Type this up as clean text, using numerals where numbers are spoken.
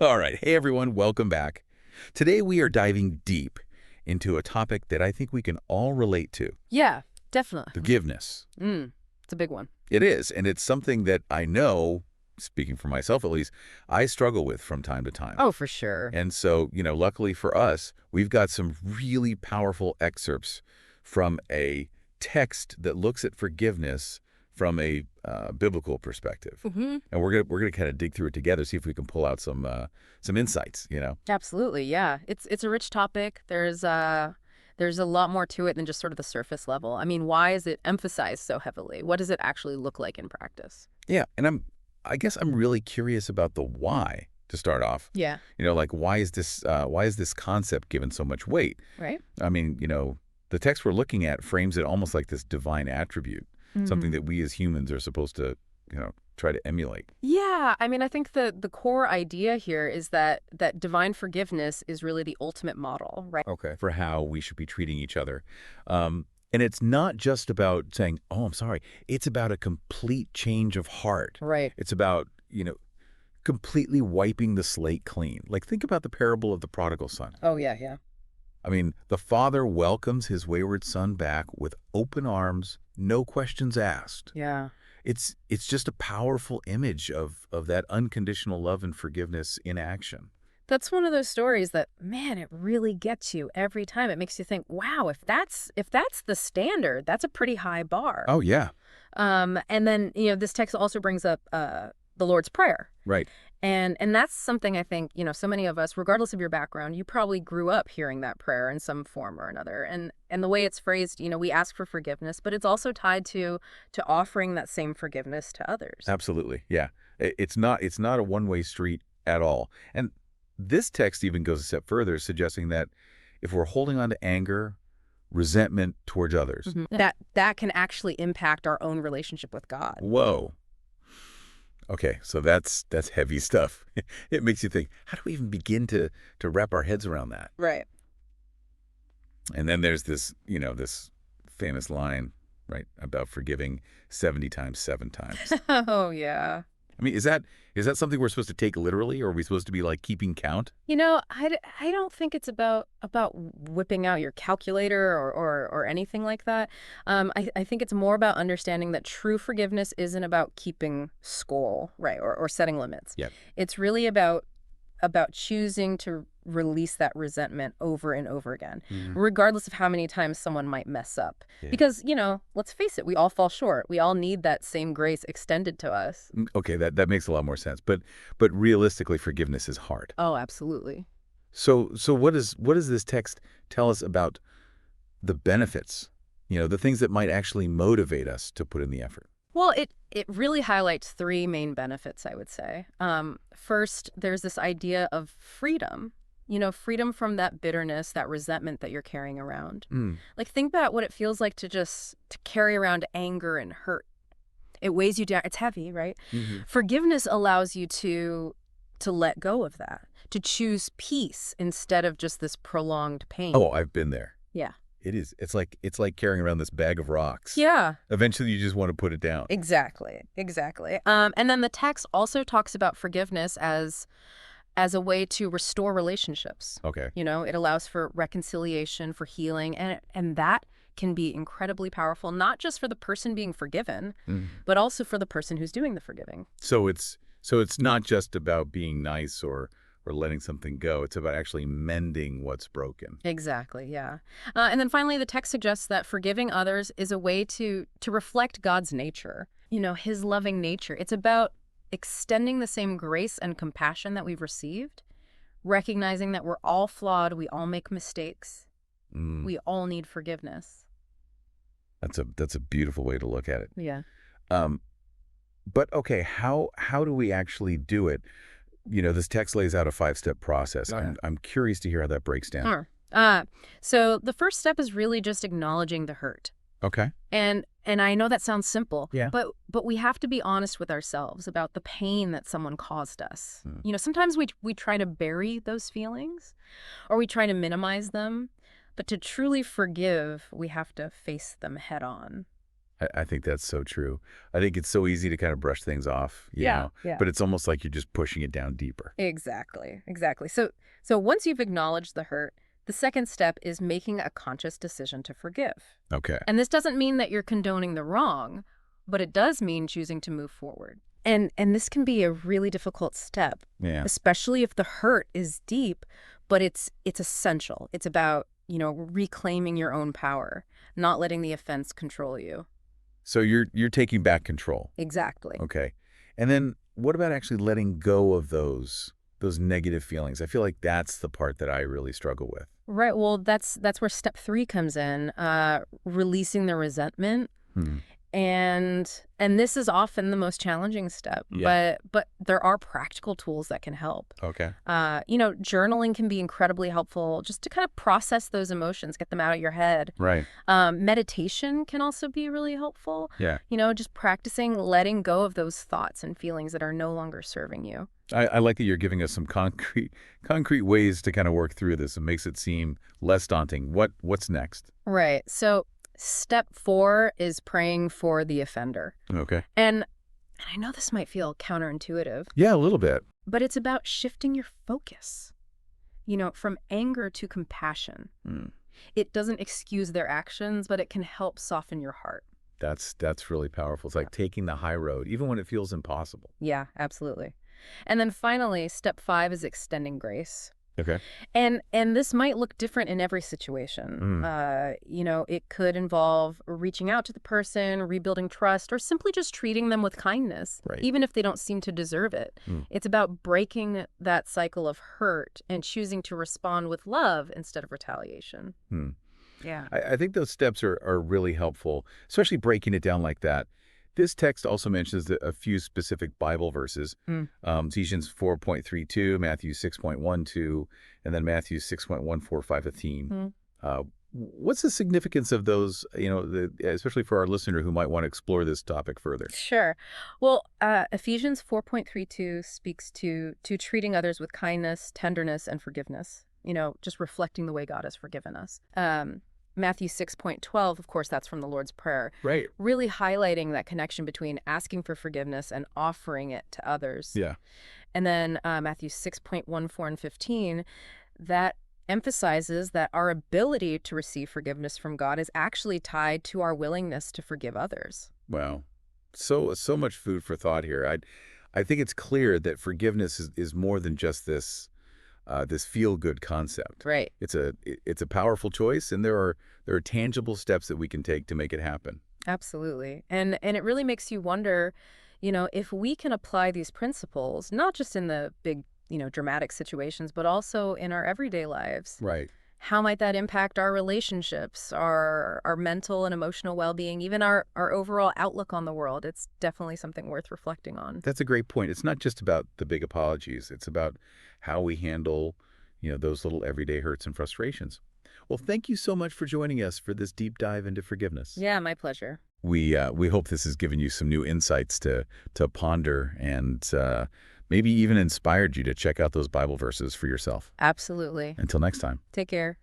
All right. Hey, everyone. Welcome back. Today, we are diving deep into a topic that I think we can all relate to, Yeah, definitely. forgiveness. It's a big one. It is, and it's something that I know, speaking for myself at least, I struggle with from time to time. Oh, for sure. And so, luckily for us, we've got some really powerful excerpts from a text that looks at forgiveness from a biblical perspective. And we're gonna kind of dig through it together, see if we can pull out some insights. Absolutely, yeah. It's a rich topic. There's a lot more to it than just sort of the surface level. I mean, why is it emphasized so heavily? What does it actually look like in practice? Yeah, and I guess I'm really curious about the why to start off. Yeah. Like why is this concept given so much weight? Right? I mean, the text we're looking at frames it almost like this divine attribute, something that we as humans are supposed to, try to emulate. Yeah, I mean, I think the core idea here is that divine forgiveness is really the ultimate model, right? Okay. For how we should be treating each other. And it's not just about saying, "Oh, I'm sorry." It's about a complete change of heart. Right. It's about, completely wiping the slate clean. Like, think about the parable of the prodigal son. Oh, yeah, yeah. I mean, the father welcomes his wayward son back with open arms, no questions asked. Yeah. It's just a powerful image of that unconditional love and forgiveness in action. That's one of those stories that, man, it really gets you every time. It makes you think, wow, if that's the standard, that's a pretty high bar. Oh, yeah. And then, this text also brings up the Lord's Prayer. Right. And that's something I think, so many of us, regardless of your background, you probably grew up hearing that prayer in some form or another. And the way it's phrased, we ask for forgiveness, but it's also tied to offering that same forgiveness to others. Absolutely. Yeah. It's not a one-way street at all. And this text even goes a step further, suggesting that if we're holding on to anger, resentment towards others, That can actually impact our own relationship with God. whoa. Okay, so that's heavy stuff. It makes you think, how do we even begin to wrap our heads around that? Right. And then there's this famous line, right, about forgiving 70 times, 7 times. Oh, yeah. I mean, is that something we're supposed to take literally, or are we supposed to be like keeping count? I don't think it's about whipping out your calculator or anything like that. I think it's more about understanding that true forgiveness isn't about keeping score, right, or setting limits. Yep. It's really about choosing to release that resentment over and over again, regardless of how many times someone might mess up. Yeah. Because, let's face it, we all fall short. We all need that same grace extended to us. Okay, that makes a lot more sense. But realistically, forgiveness is hard. Oh, absolutely. So what does this text tell us about the benefits? The things that might actually motivate us to put in the effort. Well, it really highlights three main benefits, I would say. First, there's this idea of freedom. Freedom from that bitterness, that resentment that you're carrying around. Like, think about what it feels like to carry around anger and hurt. It weighs you down. It's heavy, right? Forgiveness allows you to let go of that, to choose peace instead of just this prolonged pain. Oh, I've been there. Yeah. It is. It's like carrying around this bag of rocks. Yeah. Eventually, you just want to put it down. Exactly. And then the text also talks about forgiveness as a way to restore relationships. Okay. It allows for reconciliation, for healing, and that can be incredibly powerful, not just for the person being forgiven, but also for the person who's doing the forgiving. So it's not just about being nice or letting something go. It's about actually mending what's broken. Exactly, yeah. And then finally, the text suggests that forgiving others is a way to reflect God's nature, his loving nature. It's about extending the same grace and compassion that we've received, recognizing that we're all flawed, we all make mistakes, we all need forgiveness. That's a beautiful way to look at it. Yeah. But okay, how do we actually do it? This text lays out a 5-step process. I'm curious to hear how that breaks down. Sure. So the first step is really just acknowledging the hurt. Okay. And I know that sounds simple, Yeah. but we have to be honest with ourselves about the pain that someone caused us. Sometimes we try to bury those feelings or we try to minimize them, but to truly forgive, we have to face them head on. I think that's so true. I think it's so easy to kind of brush things off, Yeah, yeah. but it's almost like you're just pushing it down deeper. Exactly, exactly. So once you've acknowledged the hurt, the second step is making a conscious decision to forgive. Okay. And this doesn't mean that you're condoning the wrong, but it does mean choosing to move forward. And this can be a really difficult step, Yeah. especially if the hurt is deep, but it's essential. It's about, reclaiming your own power, not letting the offense control you. So you're taking back control. Exactly. Okay. And then what about actually letting go of those negative feelings? I feel like that's the part that I really struggle with. Right. Well, that's where step 3 comes in, releasing the resentment. Hmm. And this is often the most challenging step, Yeah. but there are practical tools that can help. Okay. Journaling can be incredibly helpful just to kind of process those emotions, get them out of your head. Right. Meditation can also be really helpful. Yeah. Just practicing letting go of those thoughts and feelings that are no longer serving you. I like that you're giving us some concrete ways to kind of work through this. It makes it seem less daunting. What's next? Right. So step 4 is praying for the offender. Okay. And I know this might feel counterintuitive, Yeah, a little bit. but it's about shifting your focus, from anger to compassion. Hmm. It doesn't excuse their actions, but it can help soften your heart. That's really powerful. It's like taking the high road, even when it feels impossible. Yeah, absolutely. And then finally, step 5 is extending grace. Okay. And this might look different in every situation. It could involve reaching out to the person, rebuilding trust, or simply just treating them with kindness, Right. even if they don't seem to deserve it. It's about breaking that cycle of hurt and choosing to respond with love instead of retaliation. Hmm. Yeah. I think those steps are really helpful, especially breaking it down like that. This text also mentions a few specific Bible verses, Ephesians 4.32, Matthew 6.12, and then Matthew 6.145, a theme. What's the significance of those, especially for our listener who might want to explore this topic further? Sure. Well, Ephesians 4.32 speaks to treating others with kindness, tenderness, and forgiveness, just reflecting the way God has forgiven us. Matthew 6.12, of course, that's from the Lord's Prayer. Right. Really highlighting that connection between asking for forgiveness and offering it to others. Yeah. And then Matthew 6.14 and 15, that emphasizes that our ability to receive forgiveness from God is actually tied to our willingness to forgive others. Wow. So much food for thought here. I think it's clear that forgiveness is more than just this feel-good concept. Right. It's a powerful choice, and there are tangible steps that we can take to make it happen. Absolutely. And it really makes you wonder, if we can apply these principles, not just in the big, dramatic situations, but also in our everyday lives. Right. How might that impact our relationships, our mental and emotional well-being, even our overall outlook on the world? It's definitely something worth reflecting on. That's a great point. It's not just about the big apologies. It's about how we handle, those little everyday hurts and frustrations. Well, thank you so much for joining us for this deep dive into forgiveness. Yeah, my pleasure. We hope this has given you some new insights to ponder and maybe even inspired you to check out those Bible verses for yourself. Absolutely. Until next time. Take care.